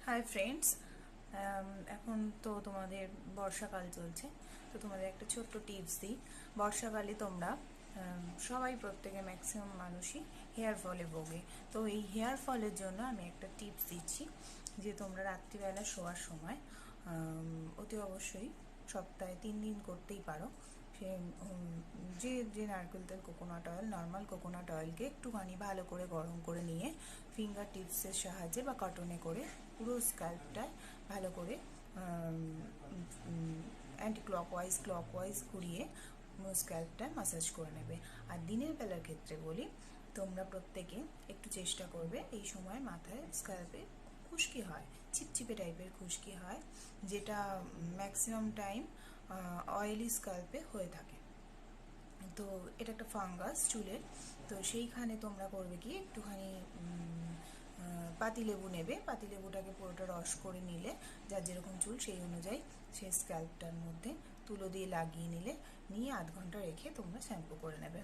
Hi friends, এখন তো তোমাদের বর্ষাকাল চলছে। তো তোমাদের একটা ছোট্ট টিপস দিই। বর্ষাকালে তোমরা সবাই প্রত্যেকে ম্যাক্সিমাম মানুষই হেয়ার ফলে ভোগে। তো এই হেয়ার ফলের জন্য আমি একটা টিপস দিচ্ছি যে তোমরা রাত্রিবেলা শোয়ার সময় অতি অবশ্যই সপ্তাহে 3 দিন করতেই পারো। সে যে যে নারকেল তেল, কোকোনাট অয়েল, নর্মাল কোকোনাট অয়েলকে একটুখানি ভালো করে গরম করে নিয়ে ফিঙ্গার টিপসের সাহায্যে বা কটনে করে পুরো স্ক্যাল্পটায় ভালো করে অ্যান্টি ক্লকওয়াইজ ঘুরিয়ে স্ক্যাল্পটা ম্যাসাজ করে নেবে। আর দিনের বেলার ক্ষেত্রে বলি, তোমরা প্রত্যেকে একটু চেষ্টা করবে এই সময় মাথায় স্ক্যাল্পে খুশকি হয়, চিপচিপে টাইপের খুশকি হয়, যেটা ম্যাক্সিমাম টাইম অয়েলি স্ক্যাল্পে হয়ে থাকে। তো এটা একটা ফাঙ্গাস চুলের। তো সেইখানে তোমরা করবে কি, একটুখানি পাতিলেবু নেবে, পাতিলেবুটাকে পুরোটা রস করে নিলে, যার যেরকম চুল সেই অনুযায়ী সেই স্ক্যাল্পটার মধ্যে তুলো দিয়ে লাগিয়ে নিয়ে 1/2 ঘন্টা রেখে তোমরা শ্যাম্পু করে নেবে।